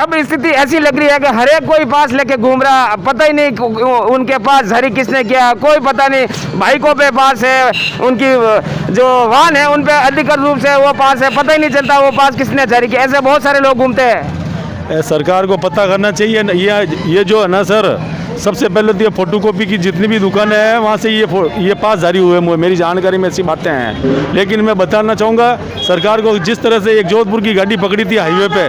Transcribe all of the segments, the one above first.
अब स्थिति ऐसी लग रही है कि हर एक कोई पास लेके घूम रहा, पता ही नहीं उनके पास जारी किसने किया, कोई पता नहीं। बाइकों पे पास है, उनकी जो वाहन है उन पे अधिकृत रूप से वो पास है, पता ही नहीं चलता वो पास किसने जारी किया। ऐसे बहुत सारे लोग घूमते हैं। सरकार को पता करना चाहिए। ये जो है ना सर, सबसे पहले तो ये फोटोकॉपी की जितनी भी दुकानें हैं वहाँ से ये पास जारी हुए हैं। मेरी जानकारी में ऐसी बातें हैं, लेकिन मैं बताना चाहूँगा सरकार को, जिस तरह से एक जोधपुर की गाड़ी पकड़ी थी हाईवे पे,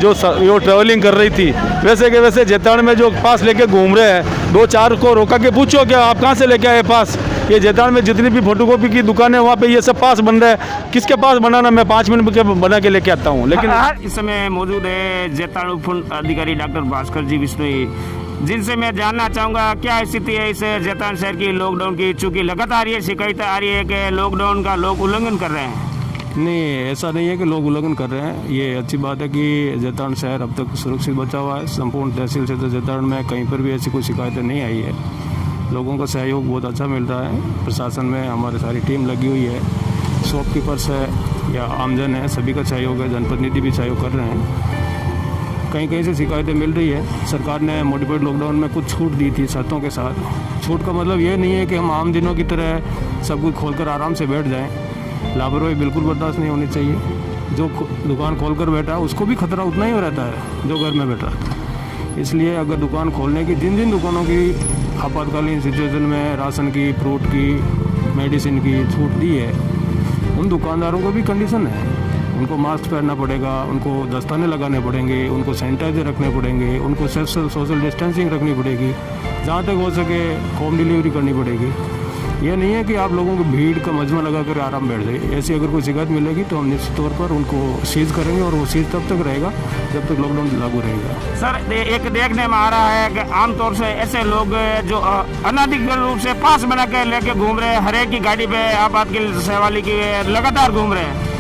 जो ट्रैवलिंग कर रही थी, वैसे के वैसे जैतान में जो पास लेके घूम रहे हैं, 2-4 को रोका के पूछो क्या आप कहाँ से लेके आए पास। ये जैतान में जितनी भी फोटोकॉपी की दुकान है वहाँ पे ये सब पास बन रहा है। किसके पास बनाना, मैं 5 मिनट के बना के लेके आता हूँ। लेकिन इस समय मौजूद है जैतान उप अधिकारी डॉक्टर भास्कर जी बिश्नोई, जिनसे मैं जानना चाहूँगा क्या स्थिति है इस जैतान शहर की लॉकडाउन की। चूँकि लगातार ये शिकायतें आ रही है कि लॉकडाउन का लोग उल्लंघन कर रहे हैं। नहीं, ऐसा नहीं है कि लोग उल्लंघन कर रहे हैं। ये अच्छी बात है कि जैतान शहर अब तक सुरक्षित बचा हुआ है। संपूर्ण तहसील क्षेत्र जैतान में कहीं पर भी ऐसी कोई शिकायतें नहीं आई है। लोगों का सहयोग बहुत अच्छा मिल रहा है। प्रशासन में हमारी सारी टीम लगी हुई है, शॉपकीपर्स है या आमजन है, सभी का सहयोग है, जनप्रतिनिधि भी सहयोग कर रहे हैं। कहीं कहीं से शिकायतें मिल रही है। सरकार ने मॉडिफाइड लॉकडाउन में कुछ छूट दी थी शर्तों के साथ। छूट का मतलब ये नहीं है कि हम आम दिनों की तरह सब कुछ खोलकर आराम से बैठ जाएं। लापरवाही बिल्कुल बर्दाश्त नहीं होनी चाहिए। जो दुकान खोलकर बैठा है उसको भी खतरा उतना ही रहता है जो घर में बैठा है। इसलिए अगर दुकान खोलने की जिन दुकानों की आपातकालीन सिचुएशन में राशन की, फ्रूट की, मेडिसिन की छूट दी है, उन दुकानदारों को भी कंडीशन है। उनको मास्क पहनना पड़ेगा, उनको दस्ताने लगाने पड़ेंगे, उनको सैनिटाइजर रखने पड़ेंगे, उनको सोशल डिस्टेंसिंग रखनी पड़ेगी, जहाँ तक हो सके होम डिलीवरी करनी पड़ेगी। यह नहीं है कि आप लोगों को भीड़ का मजमा लगा कर आराम बैठ जाए। ऐसी अगर कोई शिकायत मिलेगी तो हम निश्चित तौर पर उनको सीज करेंगे और वो सीज तब तक रहेगा जब तक लॉकडाउन लागू रहेगा। सर, एक देखने में आ रहा है कि आमतौर से ऐसे लोग जो अनधिकृत रूप से पास बना के लेके घूम रहे हैं, हर एक की गाड़ी पे आपातकालीन सेवा लिखी है, लगातार घूम रहे हैं।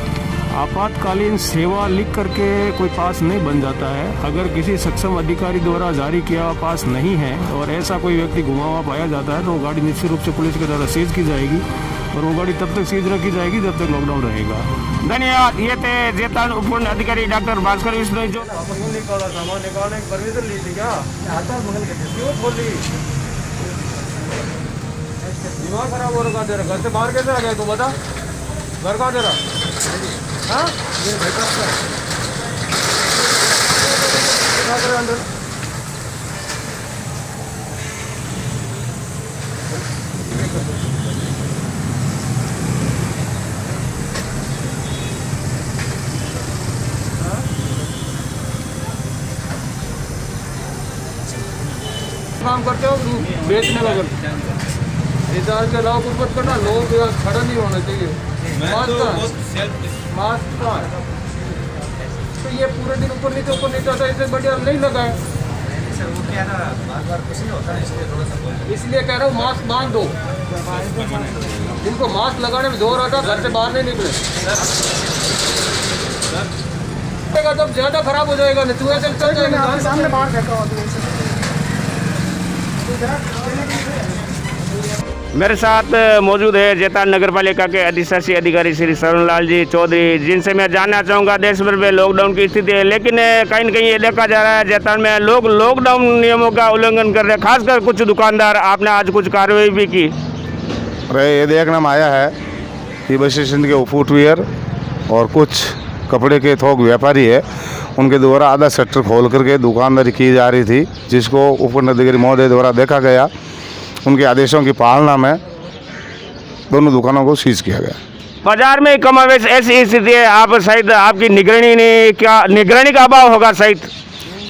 आपातकालीन सेवा लिख करके कोई पास नहीं बन जाता है। अगर किसी सक्षम अधिकारी द्वारा जारी किया हुआ पास नहीं है और ऐसा कोई व्यक्ति घुमा हुआ पाया जाता है तो वो गाड़ी निश्चित रूप से पुलिस के द्वारा सीज की जाएगी और वो गाड़ी तब तक सीज रखी जाएगी जब तक लॉकडाउन रहेगा। धन्यवाद। ये थे जैतान उप अधिकारी डॉक्टर भास्कर बिश्नोई जो दिमाग खराब हो रहा तेरा। घर से बाहर कैसे आ गया तू बता? घर कहाँ तेरा? हाँ, ये अंदर काम करते हो बेचने लगे। रिचार्ज के अलावा कुछ मत करना। लोग खड़ा नहीं होना चाहिए। मास्क का तो ये पूरे दिन ऊपर नीचे होता है, इससे बढ़िया नहीं लगा है। इसलिए कह रहा हूँ मास्क बांध दो। जिनको मास्क लगाने में जोर आता घर से बाहर नहीं निकले। तब ज्यादा खराब हो जाएगा। नहीं तू ऐसे चल जाएगा सामने बाहर फेंका। मेरे साथ मौजूद है जैतान नगर पालिका के अधिशासी अधिकारी श्री शरणलाल जी चौधरी, जिनसे मैं जानना चाहूँगा देश भर में लॉकडाउन की स्थिति है, लेकिन कहीं न कहीं ये देखा जा रहा है जैतान में लोग लॉकडाउन नियमों का उल्लंघन कर रहे हैं, खासकर कुछ दुकानदार। आपने आज कुछ कार्रवाई भी की? अरे ये देखने में आया है कि बस स्टैंड के फुटवियर और कुछ कपड़े के थोक व्यापारी है, उनके द्वारा आधा शटर खोल करके दुकानदारी की जा रही थी, जिसको उप अधिकारी महोदय द्वारा देखा गया। उनके आदेशों की पालना में दोनों दुकानों को सीज किया गया। बाजार में कमावेश ऐसी स्थिति है, आप शायद आपकी निगरानी का अभाव होगा शायद।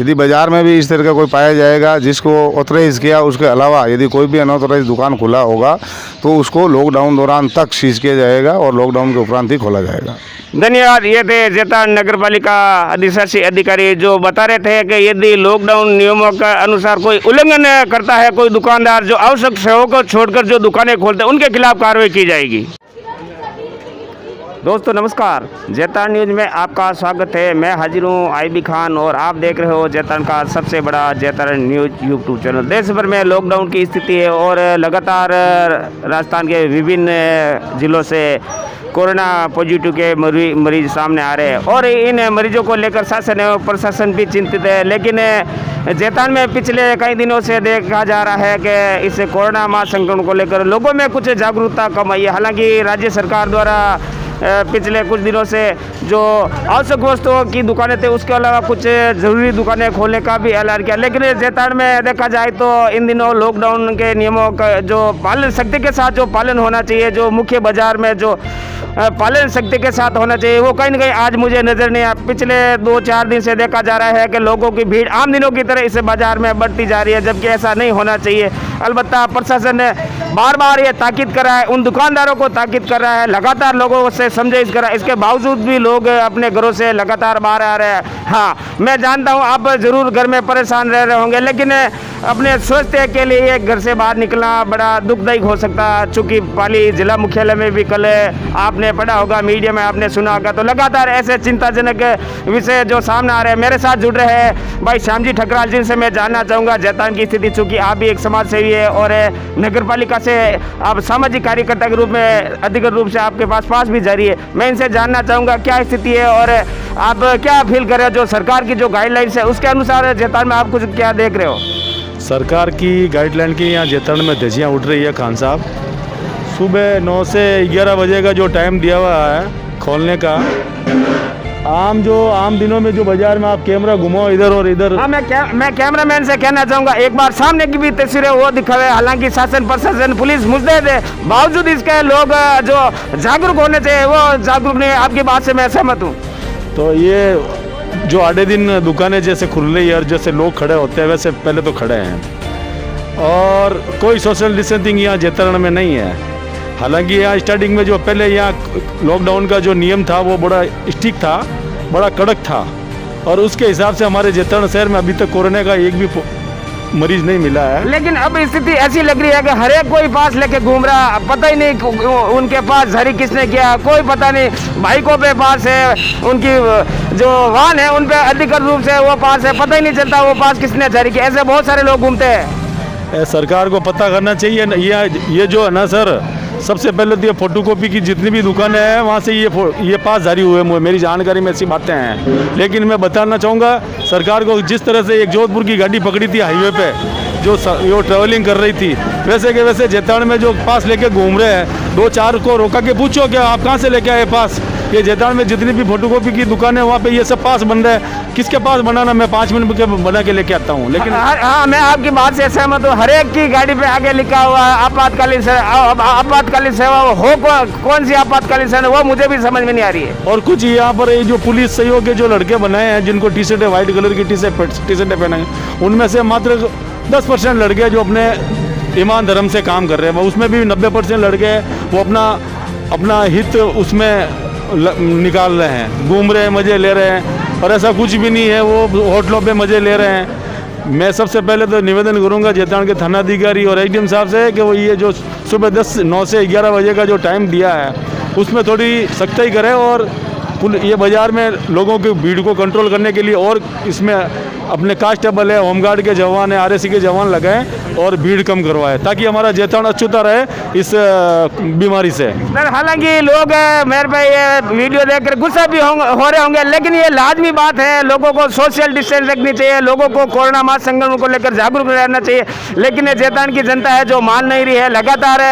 यदि बाजार में भी इस तरह का कोई पाया जाएगा जिसको ऑथराइज किया, उसके अलावा यदि कोई भी अनऑथराइज दुकान खुला होगा तो उसको लॉकडाउन दौरान तक सीज किया जाएगा और लॉकडाउन के उपरांत ही खोला जाएगा। धन्यवाद। ये थे जैतान नगर पालिका अधिशासी अधिकारी जो बता रहे थे कि यदि लॉकडाउन नियमों के अनुसार कोई उल्लंघन करता है, कोई दुकानदार जो आवश्यक सेवाओं को छोड़कर जो दुकानें खोलते हैं, उनके खिलाफ कार्रवाई की जाएगी। दोस्तों नमस्कार, जैतान न्यूज़ में आपका स्वागत है। मैं हाजिर हूँ आईबी खान और आप देख रहे हो जैतान का सबसे बड़ा जैतान न्यूज़ यूट्यूब चैनल। देश भर में लॉकडाउन की स्थिति है और लगातार राजस्थान के विभिन्न जिलों से कोरोना पॉजिटिव के मरीज सामने आ रहे हैं और इन मरीजों को लेकर शासन एवं प्रशासन भी चिंतित है। लेकिन जैतान में पिछले कई दिनों से देखा जा रहा है कि इस कोरोना महासंक्रमण को लेकर लोगों में कुछ जागरूकता कम आई है। हालांकि राज्य सरकार द्वारा पिछले कुछ दिनों से जो आवश्यक वस्तुओं की दुकानें थे उसके अलावा कुछ ज़रूरी दुकानें खोलने का भी ऐलान किया। लेकिन जैतान में देखा जाए तो इन दिनों लॉकडाउन के नियमों का जो पालन सख्ती के साथ जो पालन होना चाहिए, जो मुख्य बाज़ार में जो पालन सख्ती के साथ होना चाहिए, वो कहीं ना कहीं आज मुझे नज़र नहीं आया। पिछले 2-4 दिन से देखा जा रहा है कि लोगों की भीड़ आम दिनों की तरह इस बाज़ार में बढ़ती जा रही है, जबकि ऐसा नहीं होना चाहिए। अलबत्ता प्रशासन ने बार बार ये ताकीद कर रहा है, उन दुकानदारों को ताकीद कर रहा है, लगातार लोगों से समझाइश कर रहा है। इसके बावजूद भी लोग अपने घरों से लगातार बाहर आ रहे हैं। हाँ, मैं जानता हूँ आप ज़रूर घर में परेशान रह रहे होंगे, लेकिन अपने स्वास्थ्य के लिए घर से बाहर निकलना बड़ा दुखदायी हो सकता है। चूँकि पाली जिला मुख्यालय में भी कल आपने पढ़ा होगा, मीडिया में आपने सुना होगा, तो लगातार ऐसे चिंताजनक विषय जो सामने आ रहे हैं। मेरे साथ जुड़ रहे हैं भाई श्याम जी ठकराल, जिनसे मैं जानना चाहूँगा जैतान की स्थिति। चूँकि आप भी एक समाज सेवी है और नगर पालिका से आप सामाजिक कार्यकर्ता के रूप में अधिकृत रूप से आपके पास भी जारी है। मैं इनसे जानना चाहूँगा क्या स्थिति है और आप क्या फील कर रहे हो, जो सरकार की जो गाइडलाइंस है उसके अनुसार जैतान में आप कुछ क्या देख रहे हो? सरकार की गाइडलाइन की यहाँ जैतान में धज्जियाँ उठ रही है। खान साहब, सुबह 9 से 11 बजे का जो टाइम दिया हुआ है खोलने का, आम दिनों में जो बाजार में आप कैमरा घुमाओ इधर और इधर। हाँ, मैं कैमरामैन से कहना चाहूँगा एक बार सामने की भी तस्वीरें वो दिखावे। हालांकि शासन प्रशासन पुलिस मुस्तैद है, बावजूद इसके लोग जो जागरूक होने चाहिए वो जागरूक नहीं है। आपकी बात से मैं सहमत हूँ। तो ये जो आधे दिन दुकानें जैसे खुल रही है और जैसे लोग खड़े होते हैं वैसे पहले तो खड़े हैं और कोई सोशल डिस्टेंसिंग यहाँ जैतान में नहीं है। हालांकि यहाँ स्टार्टिंग में जो पहले यहाँ लॉकडाउन का जो नियम था वो बड़ा स्ट्रिक्ट था, बड़ा कड़क था और उसके हिसाब से हमारे जैतान शहर में अभी तक कोरोना का एक भी मरीज नहीं मिला है। लेकिन अब स्थिति ऐसी लग रही है कि हर एक कोई पास लेके घूम रहा, पता ही नहीं उनके पास जारी किसने किया, कोई पता नहीं। बाइकों पे पास है, उनकी जो वाहन है उन पे अधिकृत रूप से वो पास है, पता ही नहीं चलता वो पास किसने जारी किया। ऐसे बहुत सारे लोग घूमते हैं। सरकार को पता करना चाहिए। ये जो है ना सर, सबसे पहले तो ये फोटोकॉपी की जितनी भी दुकानें हैं वहाँ से ये पास जारी हुए हैं। मेरी जानकारी में ऐसी बातें हैं, लेकिन मैं बताना चाहूँगा सरकार को, जिस तरह से एक जोधपुर की गाड़ी पकड़ी थी हाईवे पे जो ट्रैवलिंग कर रही थी, वैसे के वैसे जैतान में जो पास लेके घूम रहे हैं, 2-4 को रोका के पूछो कि आप कहाँ से लेके आए पास। ये जैतान में जितनी भी फोटोकॉपी की दुकान है वहाँ पे ये सब पास बन रहा है। किसके पास बनाना, मैं 5 मिनट के बना के लेके आता हूँ। लेकिन हाँ, मैं आपकी बात से सहमत हूँ। हर एक की गाड़ी पे आगे लिखा हुआ है आपातकालीन सेवा हो, कौन सी आपातकालीन सेवा वो मुझे भी समझ में नहीं आ रही है। और कुछ यहाँ पर जो पुलिस सहयोग के जो लड़के बनाए हैं, जिनको टी शर्टें व्हाइट कलर की टी शर्टें पहने, उनमें से मात्र 10% लड़के जो अपने ईमान धर्म से काम कर रहे हैं, उसमें भी 90% लड़के वो अपना हित उसमें निकाल रहे हैं, घूम रहे हैं, मज़े ले रहे हैं। और ऐसा कुछ भी नहीं है, वो होटलों पे मज़े ले रहे हैं। मैं सबसे पहले तो निवेदन करूंगा जैतान के थानाधिकारी और एसडीएम साहब से कि वो ये जो सुबह 9 से 11 बजे का जो टाइम दिया है उसमें थोड़ी सख्ती करें और ये बाज़ार में लोगों की भीड़ को कंट्रोल करने के लिए और इसमें अपने कांस्टेबल है, होमगार्ड के जवान है, आरएसी के जवान लगाएं और भीड़ कम करवाएं, ताकि हमारा जैतान अछूता रहे इस बीमारी से। हालांकि लोग मेरे पे ये वीडियो देखकर गुस्सा भी हो रहे होंगे, लेकिन ये लाजमी बात है, लोगों को सोशल डिस्टेंस रखनी चाहिए, लोगों को कोरोना महासंक्रमण को लेकर जागरूक रहना चाहिए। लेकिन ये जैतान की जनता है जो मान नहीं रही है, लगातार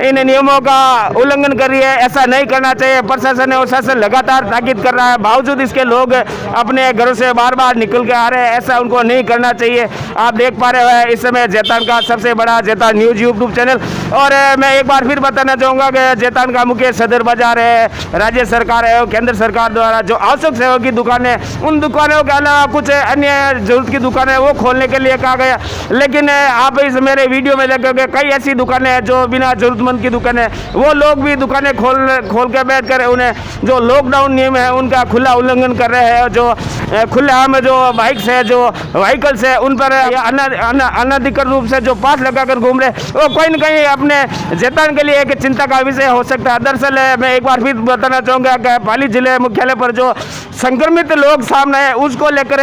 इन नियमों का उल्लंघन कर रही है। ऐसा नहीं करना चाहिए। प्रशासन और शासन लगातार ताकीद कर रहा है, बावजूद इसके लोग अपने घरों से बार बार निकल के आ रहे हैं। ऐसा उनको नहीं करना चाहिए। आप देख पा रहे हैं इस समय जैतान का सबसे बड़ा जैतान न्यूज़ यूट्यूब चैनल। और मैं एक बार फिर बताना चाहूँगा कि जैतान का मुख्य सदर बाजार है, राज्य सरकार है और केंद्र सरकार द्वारा जो आवश्यक सेवा की दुकानें, उन दुकानों के अलावा कुछ अन्य जरूरत की दुकानें वो खोलने के लिए कहा गया। लेकिन आप इस मेरे वीडियो में देखोगे कई ऐसी दुकानें हैं जो बिना जरूरतमंद की दुकानें, वो लोग भी दुकानें खोल के बैठ कर उन्हें जो लॉकडाउन नियम है उनका खुला उल्लंघन कर रहे हैं। जो खुलेआम जो बाइक्स है, जो व्हीकल्स है, उन पर अनधिकृत रूप से जो पास लगाकर घूम रहे, वो कोई न कहीं अपने जैतान के लिए एक चिंता का विषय हो सकता है। दरअसल मैं एक बार फिर बताना चाहूँगा कि पाली जिले मुख्यालय पर जो संक्रमित लोग सामने हैं, उसको लेकर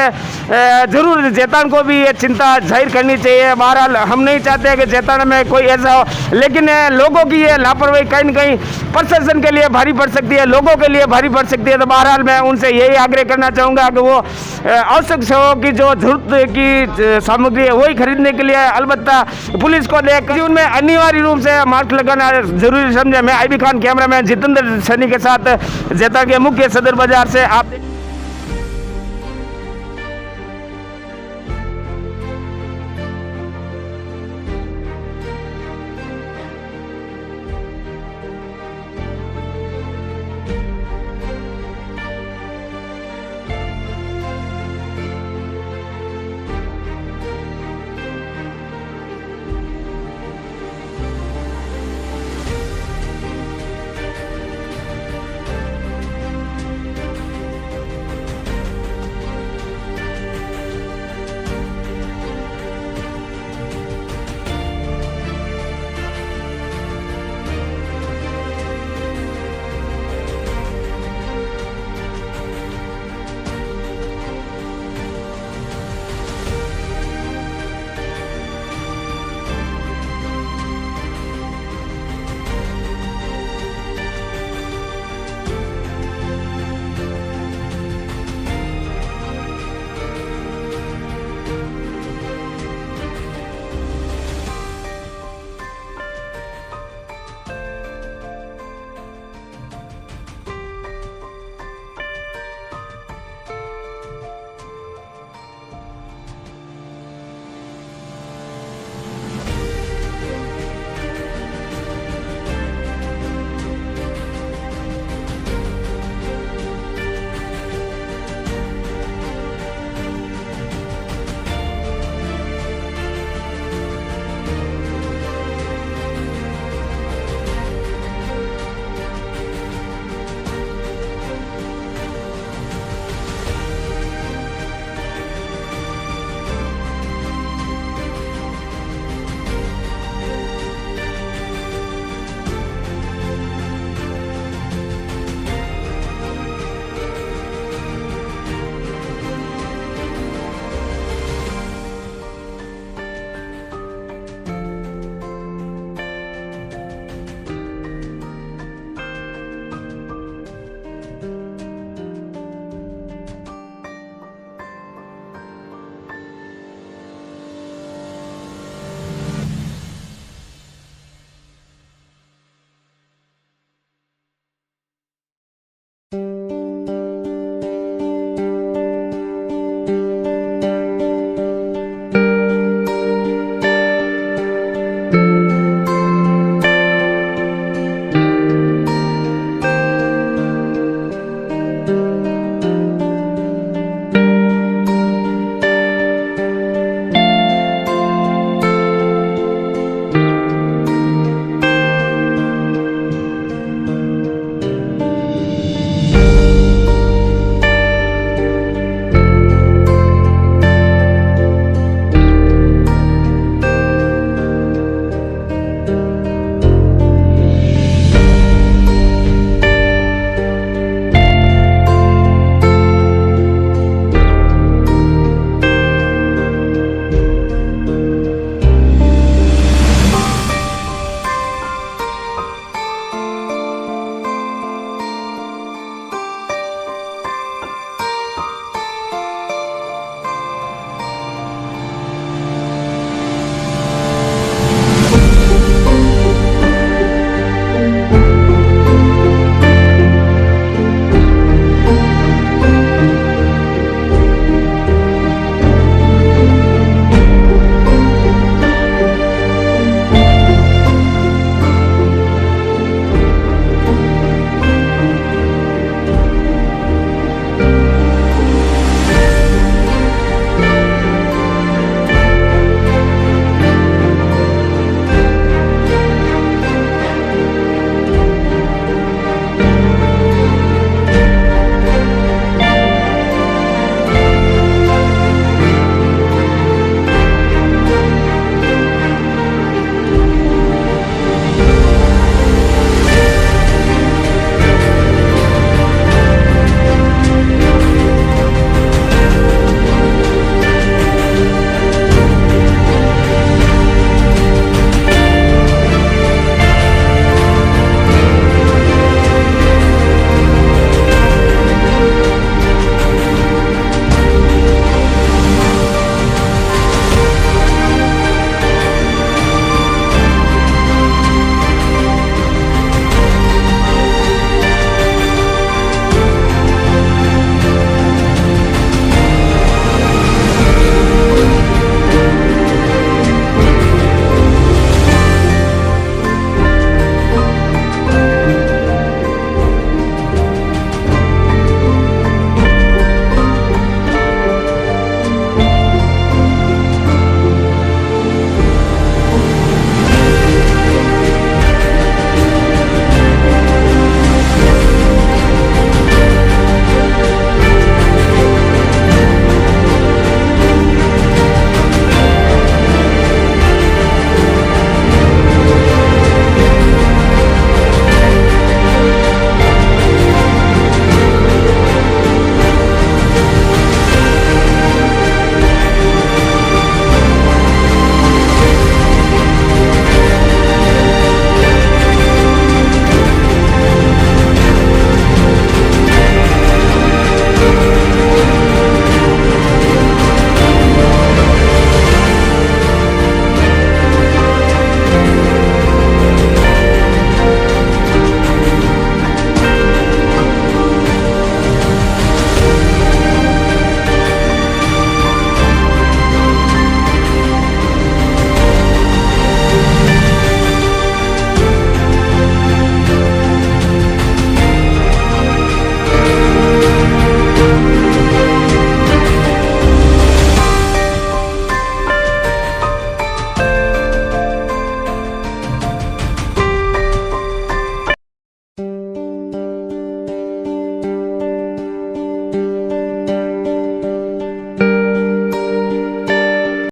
जरूर जैतान को भी ये चिंता जाहिर करनी चाहिए। बहरहाल हम नहीं चाहते कि जैतान में कोई ऐसा हो, लेकिन लोगों की ये लापरवाही कहीं न कहीं प्रशासन के लिए भारी पड़ सकती है, लोगों के लिए भारी पड़ सकती है। तो बहरहाल मैं उनसे यही आग्रह करना चाहूँगा कि वो आवश्यक सेवाओं की जो जरूरत की सामग्री है वही खरीदने के लिए अलबत्ता पुलिस को देख उनमें अनिवार्य रूप से मास्क लगाना जरूरी समझे। मैं IB खान, कैमरामैन जितेंद्र सैनी के साथ जैतान के मुख्य सदर बाजार से आप